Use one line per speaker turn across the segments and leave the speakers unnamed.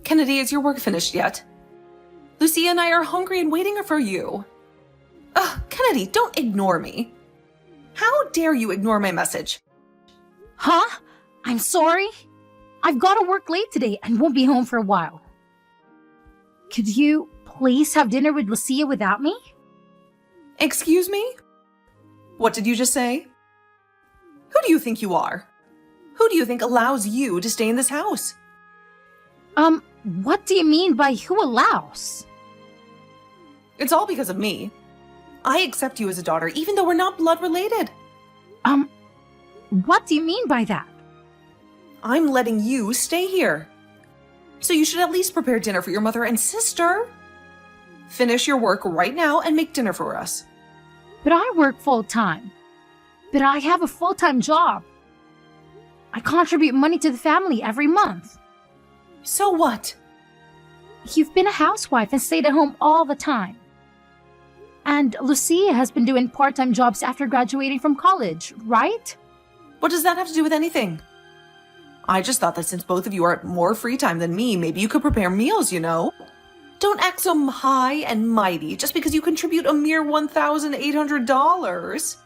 Kennedy, is your work finished yet? Lucia and I are hungry and waiting for you. Ugh, Kennedy, don't ignore me. How dare you ignore my message?
Huh? I'm sorry. I've got to work late today and won't be home for a while. Could you please have dinner with Lucia without me?
Excuse me? What did you just say? Who do you think you are? Who do you think allows you to stay in this house?
What do you mean by who allows?
It's all because of me. I accept you as a daughter, even though we're not blood related.
What do you mean by that?
I'm letting you stay here. So you should at least prepare dinner for your mother and sister. Finish your work right now and make dinner for us.
But I work full-time. But I have a full-time job. I contribute money to the family every month.
So what?
You've been a housewife and stayed at home all the time. And Lucia has been doing part-time jobs after graduating from college, right?
What does that have to do with anything? I just thought that since both of you are at more free time than me, maybe you could prepare meals, you know? Don't act so high and mighty just because you contribute a mere $1,800.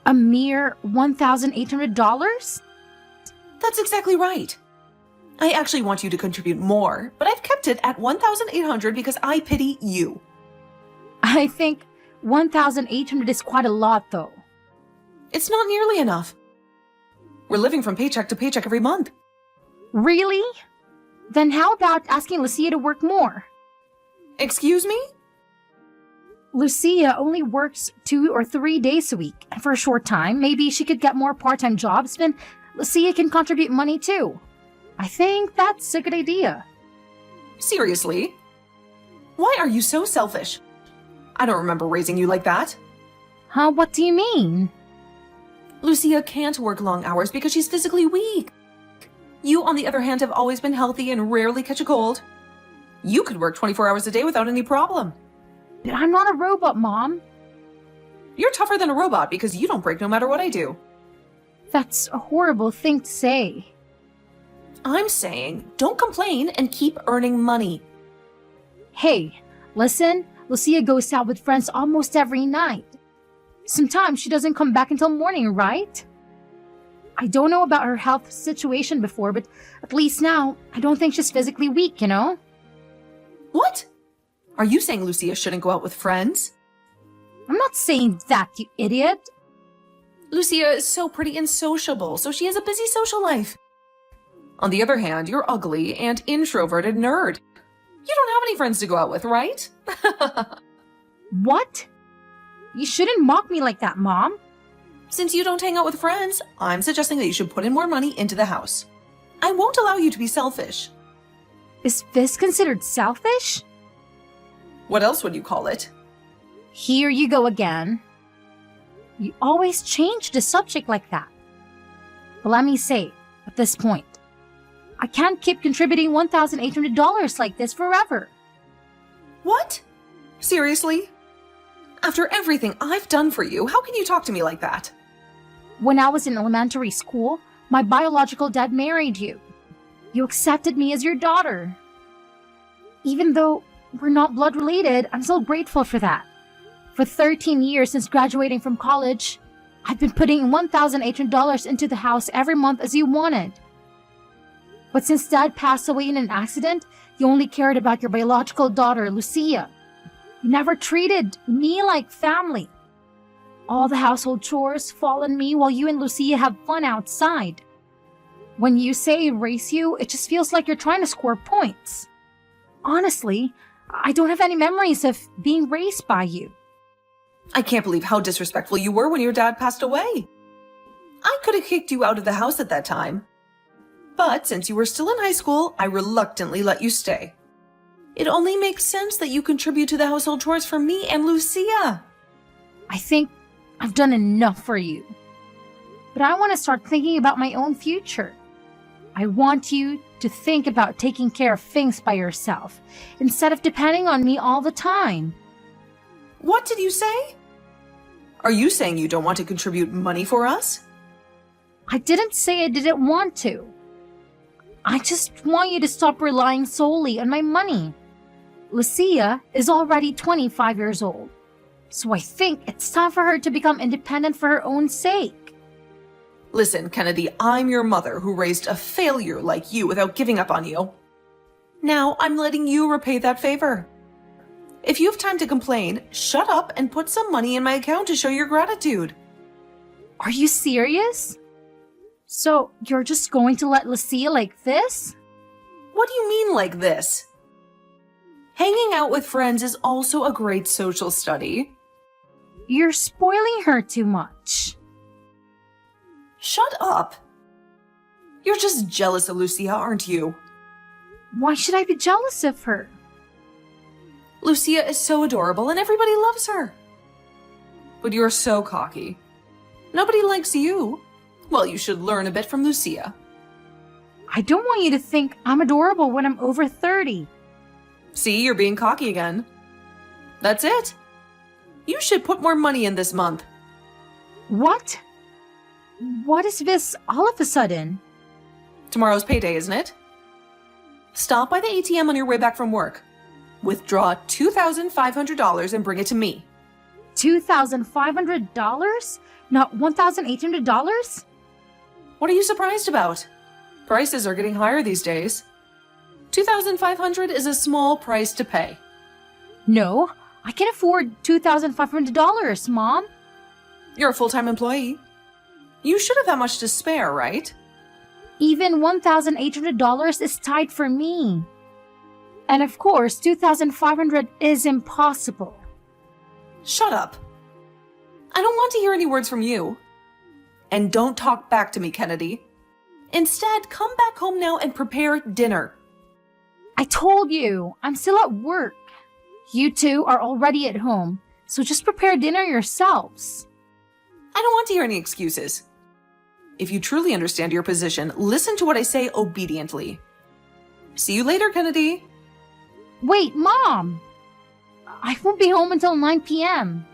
A mere $1,800?
That's exactly right. I actually want you to contribute more, but I've kept it at $1,800 because I pity you.
I think $1,800 is quite a lot, though.
It's not nearly enough. We're living from paycheck to paycheck every month.
Really? Then how about asking Lucia to work more?
Excuse me?
Lucia only works 2 or 3 days a week, and for a short time, maybe she could get more part-time jobs, then Lucia can contribute money too. I think that's a good idea.
Seriously? Why are you so selfish? I don't remember raising you like that.
Huh? What do you mean?
Lucia can't work long hours because she's physically weak. You, on the other hand, have always been healthy and rarely catch a cold. You could work 24 hours a day without any problem.
But I'm not a robot, Mom.
You're tougher than a robot because you don't break no matter what I do.
That's a horrible thing to say.
I'm saying, don't complain and keep earning money.
Hey, listen, Lucia goes out with friends almost every night. Sometimes she doesn't come back until morning, right? I don't know about her health situation before, but at least now, I don't think she's physically weak, you know?
What? Are you saying Lucia shouldn't go out with friends?
I'm not saying that, you idiot.
Lucia is so pretty and sociable, so she has a busy social life. On the other hand, you're ugly and introverted nerd. You don't have any friends to go out with, right?
What? You shouldn't mock me like that, Mom.
Since you don't hang out with friends, I'm suggesting that you should put in more money into the house. I won't allow you to be selfish.
Is this considered selfish?
What else would you call it?
Here you go again. You always change the subject like that. But let me say, at this point, I can't keep contributing $1,800 like this forever.
What? Seriously? After everything I've done for you, how can you talk to me like that?
When I was in elementary school, my biological dad married you. You accepted me as your daughter. Even though we're not blood related, I'm still grateful for that. For 13 years since graduating from college, I've been putting $1,800 into the house every month as you wanted. But since Dad passed away in an accident, you only cared about your biological daughter, Lucia. You never treated me like family. All the household chores fall on me while you and Lucia have fun outside. When you say raise you, it just feels like you're trying to score points. Honestly, I don't have any memories of being raised by you.
I can't believe how disrespectful you were when your dad passed away. I could have kicked you out of the house at that time. But since you were still in high school, I reluctantly let you stay. It only makes sense that you contribute to the household chores for me and Lucia.
I think I've done enough for you. But I want to start thinking about my own future. I want you to think about taking care of things by yourself instead of depending on me all the time.
What did you say? Are you saying you don't want to contribute money for us?
I didn't say I didn't want to. I just want you to stop relying solely on my money. Lucia is already 25 years old, so I think it's time for her to become independent for her own sake.
Listen, Kennedy, I'm your mother who raised a failure like you without giving up on you. Now I'm letting you repay that favor. If you have time to complain, shut up and put some money in my account to show your gratitude.
Are you serious? So you're just going to let Lucia like this?
What do you mean like this? Hanging out with friends is also a great social study.
You're spoiling her too much.
Shut up. You're just jealous of Lucia, aren't you?
Why should I be jealous of her?
Lucia is so adorable and everybody loves her. But you're so cocky. Nobody likes you. Well, you should learn a bit from Lucia.
I don't want you to think I'm adorable when I'm over 30.
See, you're being cocky again. That's it. You should put more money in this month.
What? What is this all of a sudden?
Tomorrow's payday, isn't it? Stop by the ATM on your way back from work. Withdraw $2,500 and bring it to me.
$2,500? Not $1,800?
What are you surprised about? Prices are getting higher these days. $2,500 is a small price to pay.
No, I can afford $2,500, Mom.
You're a full-time employee. You should have that much to spare, right?
Even $1,800 is tight for me. And of course, $2,500 is impossible.
Shut up. I don't want to hear any words from you. And don't talk back to me, Kennedy. Instead, come back home now and prepare dinner.
I told you, I'm still at work. You two are already at home, so just prepare dinner yourselves.
I don't want to hear any excuses. If you truly understand your position, listen to what I say obediently. See you later, Kennedy.
Wait, Mom! I won't be home until 9 p.m.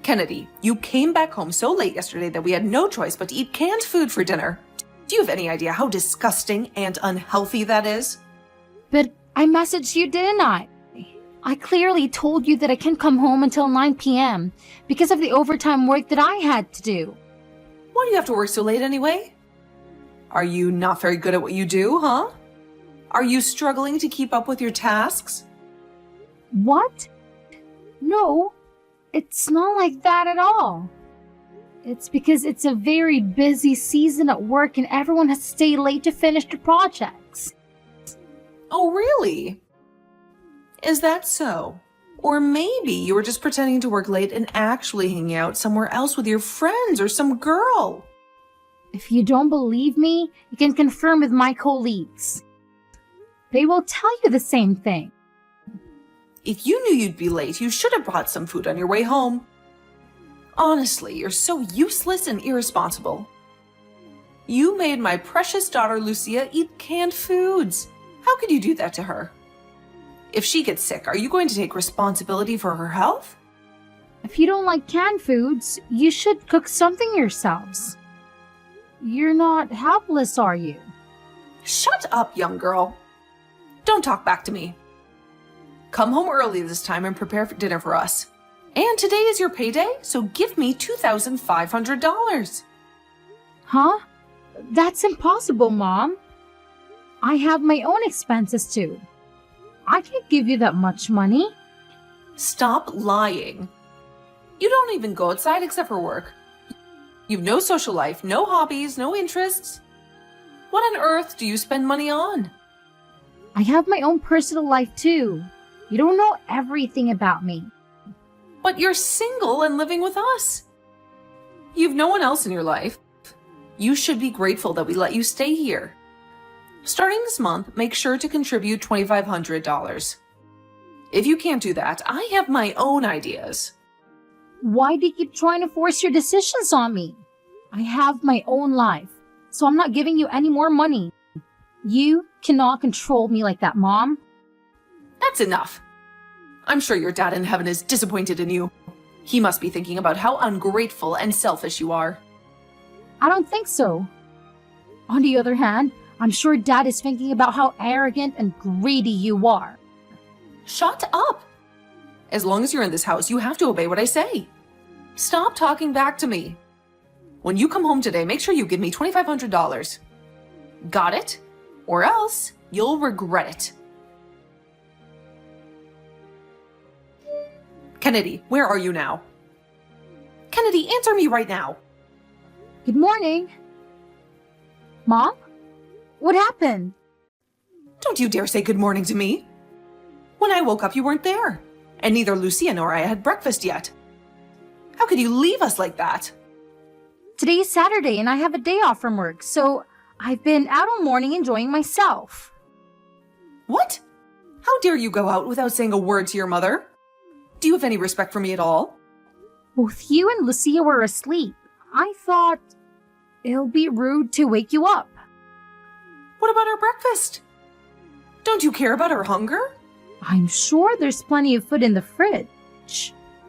Kennedy, you came back home so late yesterday that we had no choice but to eat canned food for dinner. Do you have any idea how disgusting and unhealthy that is?
But I messaged you, didn't I? I clearly told you that I can't come home until 9 p.m. because of the overtime work that I had to do.
Why do you have to work so late anyway? Are you not very good at what you do, huh? Are you struggling to keep up with your tasks?
What? No, it's not like that at all. It's because it's a very busy season at work and everyone has to stay late to finish the projects.
Oh, really? Is that so? Or maybe you were just pretending to work late and actually hanging out somewhere else with your friends or some girl.
If you don't believe me, you can confirm with my colleagues. They will tell you the same thing.
If you knew you'd be late, you should have brought some food on your way home. Honestly, you're so useless and irresponsible. You made my precious daughter Lucia eat canned foods. How could you do that to her? If she gets sick, are you going to take responsibility for her health?
If you don't like canned foods, you should cook something yourselves. You're not helpless, are you?
Shut up, young girl. Don't talk back to me. Come home early this time and prepare for dinner for us. And today is your payday, so give me $2,500.
Huh? That's impossible, Mom. I have my own expenses too. I can't give you that much money.
Stop lying. You don't even go outside except for work. You've no social life, no hobbies, no interests. What on earth do you spend money on?
I have my own personal life too. You don't know everything about me.
But you're single and living with us. You've no one else in your life. You should be grateful that we let you stay here. Starting this month, make sure to contribute $2,500. If you can't do that, I have my own ideas.
Why do you keep trying to force your decisions on me? I have my own life, so I'm not giving you any more money. You cannot control me like that, Mom.
That's enough. I'm sure your dad in heaven is disappointed in you. He must be thinking about how ungrateful and selfish you are.
I don't think so. On the other hand, I'm sure Dad is thinking about how arrogant and greedy you are.
Shut up! As long as you're in this house, you have to obey what I say. Stop talking back to me. When you come home today, make sure you give me $2,500. Got it? Or else you'll regret it. Kennedy, where are you now? Kennedy, answer me right now.
Good morning. Mom? What happened?
Don't you dare say good morning to me. When I woke up, you weren't there. And neither Lucia nor I had breakfast yet. How could you leave us like that?
Today is Saturday and I have a day off from work, so I've been out all morning enjoying myself.
What? How dare you go out without saying a word to your mother? Do you have any respect for me at all?
Both you and Lucia were asleep. I thought it'll be rude to wake you up.
What about our breakfast? Don't you care about our hunger?
I'm sure there's plenty of food in the fridge.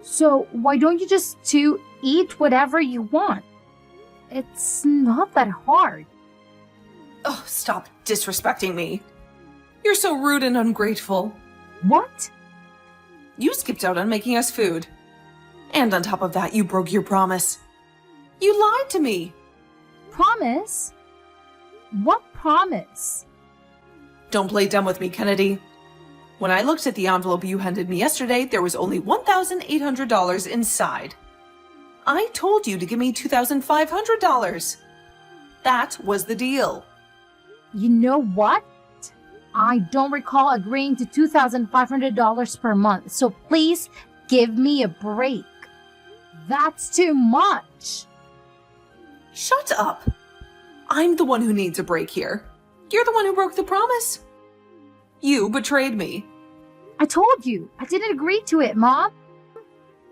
So why don't you just two eat whatever you want? It's not that hard.
Oh, stop disrespecting me. You're so rude and ungrateful.
What?
You skipped out on making us food. And on top of that, you broke your promise. You lied to me.
Promise? What promise?
Don't play dumb with me, Kennedy. When I looked at the envelope you handed me yesterday, there was only $1,800 inside. I told you to give me $2,500. That was the deal.
You know what? I don't recall agreeing to $2,500 per month, so please give me a break. That's too much.
Shut up. I'm the one who needs a break here. You're the one who broke the promise. You betrayed me.
I told you, I didn't agree to it, Mom.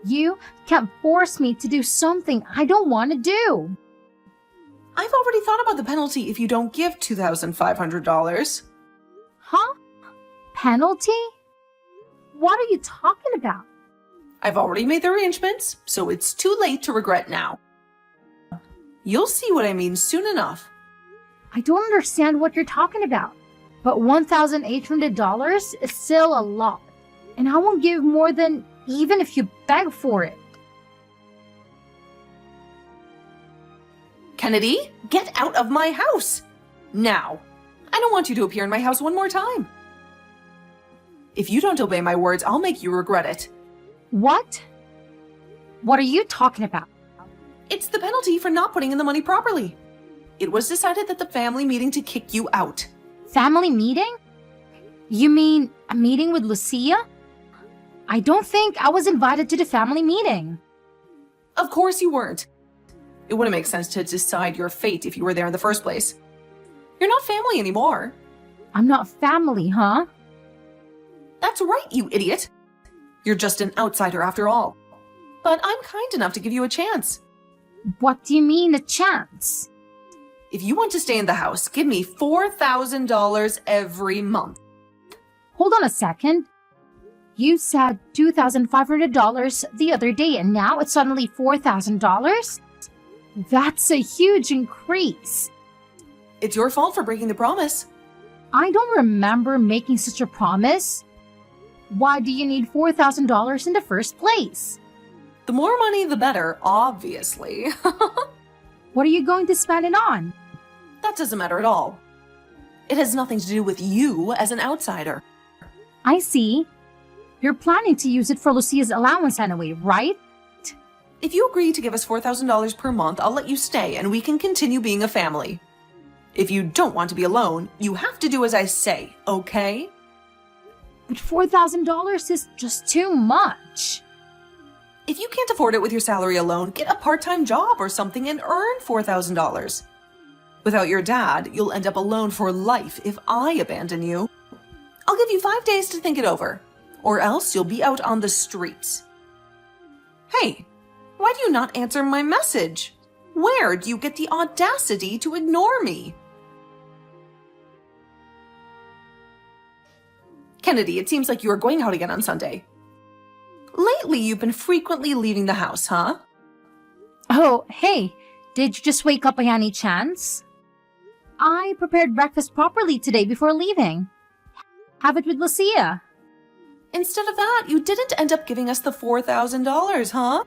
You can't force me to do something I don't want to do.
I've already thought about the penalty if you don't give $2,500.
Huh? Penalty? What are you talking about?
I've already made the arrangements, so it's too late to regret now. You'll see what I mean soon enough.
I don't understand what you're talking about. But $1,800 is still a lot. And I won't give more than even if you beg for it.
Kennedy, get out of my house! Now! I don't want you to appear in my house one more time. If you don't obey my words, I'll make you regret it.
What? What are you talking about?
It's the penalty for not putting in the money properly. It was decided at the family meeting to kick you out.
Family meeting? You mean a meeting with Lucia? I don't think I was invited to the family meeting.
Of course you weren't. It wouldn't make sense to decide your fate if you were there in the first place. You're not family anymore.
I'm not family, huh?
That's right, you idiot. You're just an outsider after all. But I'm kind enough to give you a chance.
What do you mean, a chance?
If you want to stay in the house, give me $4,000 every month.
Hold on a second. You said $2,500 the other day and now it's suddenly $4,000? That's a huge increase.
It's your fault for breaking the promise.
I don't remember making such a promise. Why do you need $4,000 in the first place?
The more money, the better, obviously.
What are you going to spend it on?
That doesn't matter at all. It has nothing to do with you as an outsider.
I see. You're planning to use it for Lucia's allowance anyway, right?
If you agree to give us $4,000 per month, I'll let you stay and we can continue being a family. If you don't want to be alone, you have to do as I say, okay?
But $4,000 is just too much.
If you can't afford it with your salary alone, get a part-time job or something and earn $4,000. Without your dad, you'll end up alone for life if I abandon you. I'll give you 5 days to think it over, or else you'll be out on the streets. Hey, why do you not answer my message? Where do you get the audacity to ignore me? Kennedy, it seems like you are going out again on Sunday. Lately, you've been frequently leaving the house, huh?
Oh, hey, did you just wake up by any chance? I prepared breakfast properly today before leaving. Have it with Lucia.
Instead of that, you didn't end up giving us the $4,000, huh?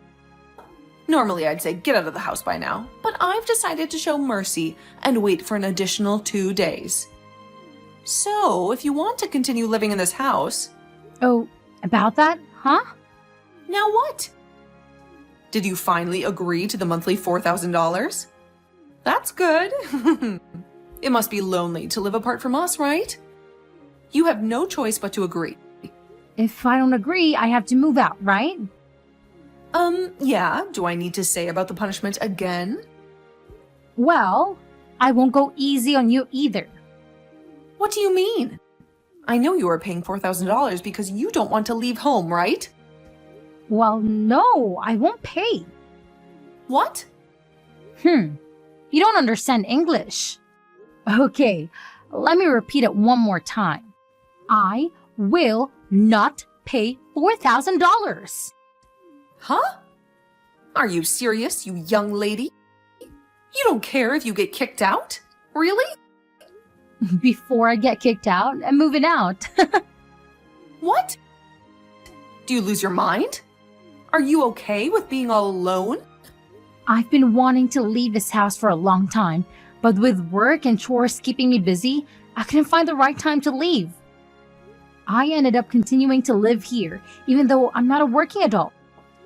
Normally I'd say get out of the house by now, but I've decided to show mercy and wait for an additional 2 days. So, if you want to continue living in this house...
Oh, about that, huh?
Now what? Did you finally agree to the monthly $4,000? That's good. It must be lonely to live apart from us, right? You have no choice but to agree.
If I don't agree, I have to move out, right?
Yeah. Do I need to say about the punishment again?
Well, I won't go easy on you either.
What do you mean? I know you are paying $4,000 because you don't want to leave home, right?
Well, no, I won't pay.
What?
You don't understand English. Okay, let me repeat it one more time. I will not pay $4,000.
Huh? Are you serious, you young lady? You don't care if you get kicked out? Really?
Before I get kicked out, I'm moving out.
What? Do you lose your mind? Are you okay with being all alone?
I've been wanting to leave this house for a long time, but with work and chores keeping me busy, I couldn't find the right time to leave. I ended up continuing to live here, even though I'm not a working adult.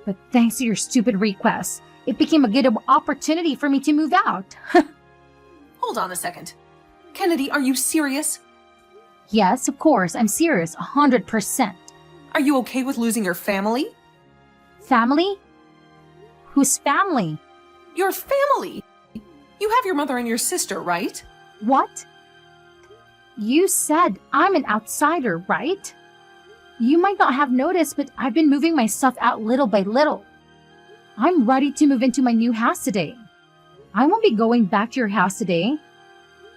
But thanks to your stupid request, it became a good opportunity for me to move out.
Hold on a second. Kennedy, are you serious?
Yes, of course, I'm serious, 100%.
Are you okay with losing your family?
Family? Whose family?
Your family! You have your mother and your sister, right?
What? You said I'm an outsider, right? You might not have noticed, but I've been moving my stuff out little by little. I'm ready to move into my new house today. I won't be going back to your house today.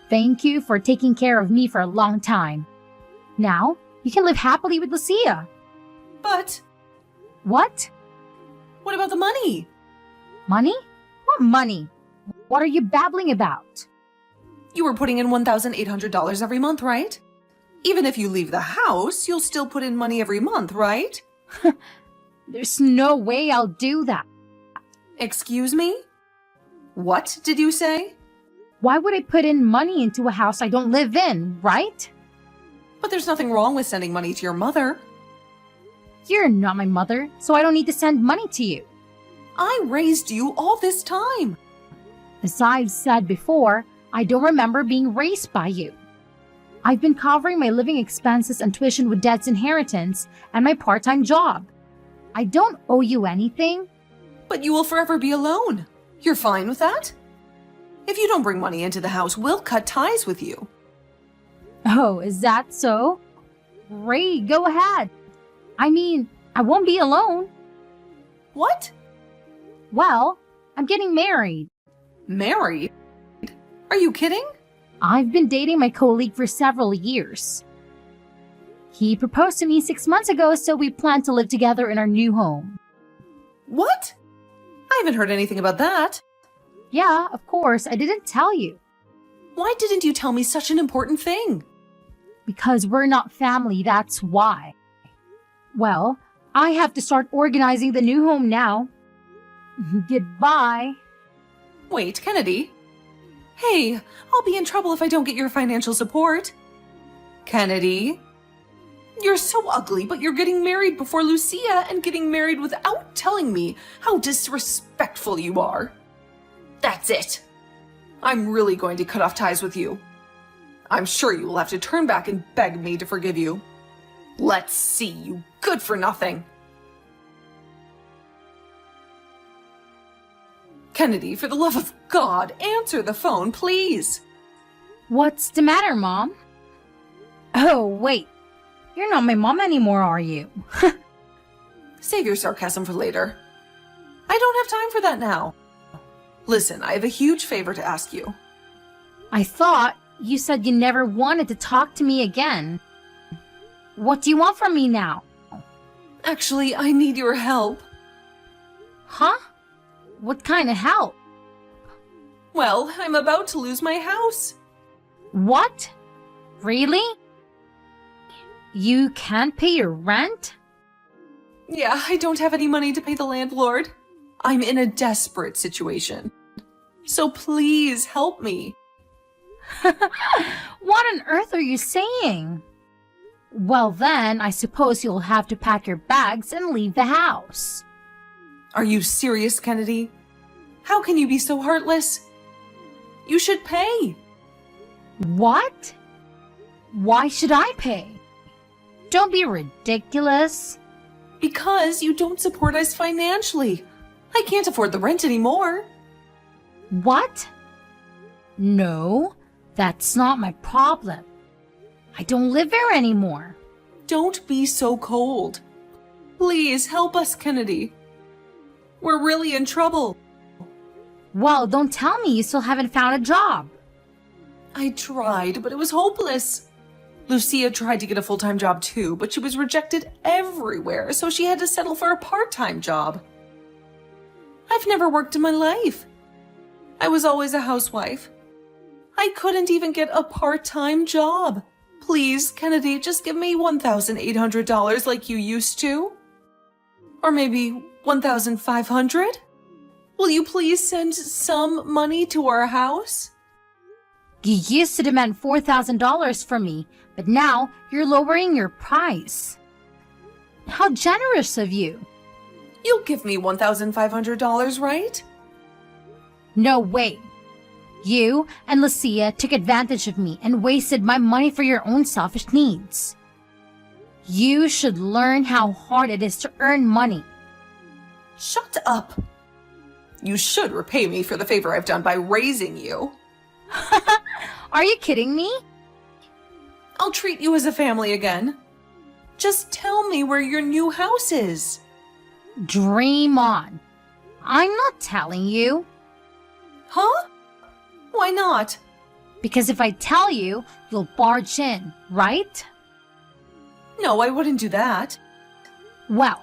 Thank you for taking care of me for a long time. Now, you can live happily with Lucia.
But...
What?
What about the money?
Money? What money? What are you babbling about?
You were putting in $1,800 every month, right? Even if you leave the house, you'll still put in money every month, right?
There's no way I'll do that.
Excuse me? What did you say?
Why would I put in money into a house I don't live in, right?
But there's nothing wrong with sending money to your mother.
You're not my mother, so I don't need to send money to you.
I raised you all this time.
As I've said before, I don't remember being raised by you. I've been covering my living expenses and tuition with Dad's inheritance and my part-time job. I don't owe you anything.
But you will forever be alone. You're fine with that? If you don't bring money into the house, we'll cut ties with you.
Oh, is that so? Great, go ahead. I mean, I won't be alone.
What?
Well, I'm getting married.
Married? Are you kidding?
I've been dating my colleague for several years. He proposed to me 6 months ago, so we plan to live together in our new home.
What? I haven't heard anything about that.
Yeah, of course, I didn't tell you.
Why didn't you tell me such an important thing?
Because we're not family, that's why. Well, I have to start organizing the new home now. Goodbye.
Wait, Kennedy. Hey, I'll be in trouble if I don't get your financial support. Kennedy. You're so ugly, but you're getting married before Lucia and getting married without telling me how disrespectful you are. That's it. I'm really going to cut off ties with you. I'm sure you will have to turn back and beg me to forgive you. Let's see, you good for nothing. Kennedy, for the love of God, answer the phone, please.
What's the matter, Mom? Oh, wait. You're not my mom anymore, are you?
Save your sarcasm for later. I don't have time for that now. Listen, I have a huge favor to ask you.
I thought you said you never wanted to talk to me again. What do you want from me now?
Actually, I need your help.
Huh? What kind of help?
Well, I'm about to lose my house.
What? Really? You can't pay your rent?
Yeah, I don't have any money to pay the landlord. I'm in a desperate situation. So please help me.
What on earth are you saying? Well then, I suppose you'll have to pack your bags and leave the house.
Are you serious, Kennedy? How can you be so heartless? You should pay.
What? Why should I pay? Don't be ridiculous.
Because you don't support us financially. I can't afford the rent anymore.
What? No, that's not my problem. I don't live there anymore.
Don't be so cold. Please help us, Kennedy. We're really in trouble.
Well, don't tell me you still haven't found a job.
I tried, but it was hopeless. Lucia tried to get a full-time job too, but she was rejected everywhere, so she had to settle for a part-time job. I've never worked in my life. I was always a housewife. I couldn't even get a part-time job. Please, Kennedy, just give me $1,800 like you used to. Or maybe $1,500? Will you please send some money to our house?
You used to demand $4,000 from me, but now you're lowering your price. How generous of you.
You'll give me $1,500, right?
No way. You and Lucia took advantage of me and wasted my money for your own selfish needs. You should learn how hard it is to earn money.
Shut up. You should repay me for the favor I've done by raising you.
Are you kidding me?
I'll treat you as a family again. Just tell me where your new house is.
Dream on. I'm not telling you.
Huh? Why not?
Because if I tell you, you'll barge in, right?
No, I wouldn't do that.
Well,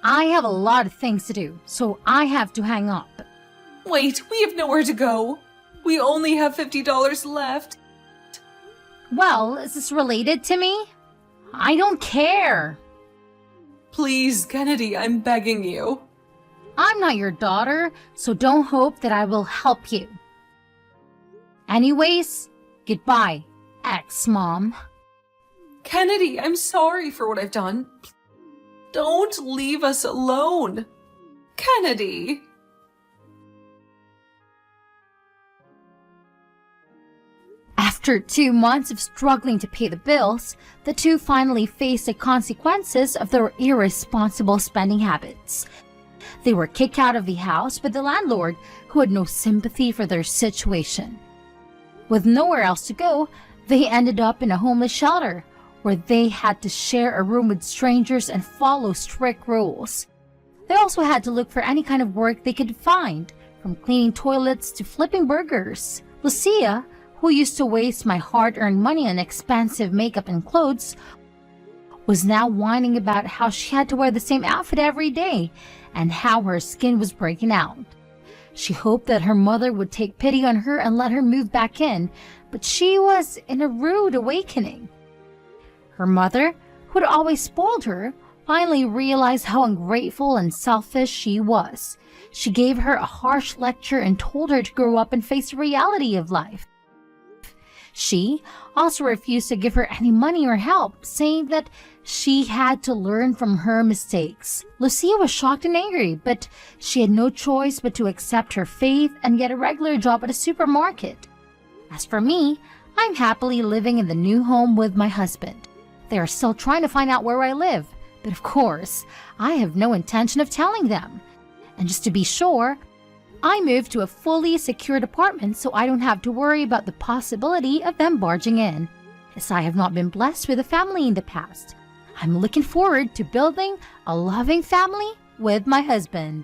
I have a lot of things to do, so I have to hang up.
Wait, we have nowhere to go. We only have $50 left.
Well, is this related to me? I don't care.
Please, Kennedy, I'm begging you.
I'm not your daughter, so don't hope that I will help you. Anyways, goodbye, ex-mom.
Kennedy, I'm sorry for what I've done. Don't leave us alone. Kennedy.
After 2 months of struggling to pay the bills, the two finally faced the consequences of their irresponsible spending habits. They were kicked out of the house by the landlord, who had no sympathy for their situation. With nowhere else to go, they ended up in a homeless shelter, where they had to share a room with strangers and follow strict rules. They also had to look for any kind of work they could find, from cleaning toilets to flipping burgers. Lucia, who used to waste my hard-earned money on expensive makeup and clothes, was now whining about how she had to wear the same outfit every day and how her skin was breaking out. She hoped that her mother would take pity on her and let her move back in, but she was in a rude awakening. Her mother, who had always spoiled her, finally realized how ungrateful and selfish she was. She gave her a harsh lecture and told her to grow up and face the reality of life. She also refused to give her any money or help, saying that she had to learn from her mistakes. Lucia was shocked and angry, but she had no choice but to accept her fate and get a regular job at a supermarket. As for me, I'm happily living in the new home with my husband. They are still trying to find out where I live, but of course, I have no intention of telling them. And just to be sure, I moved to a fully secured apartment so I don't have to worry about the possibility of them barging in, as I have not been blessed with a family in the past. I'm looking forward to building a loving family with my husband.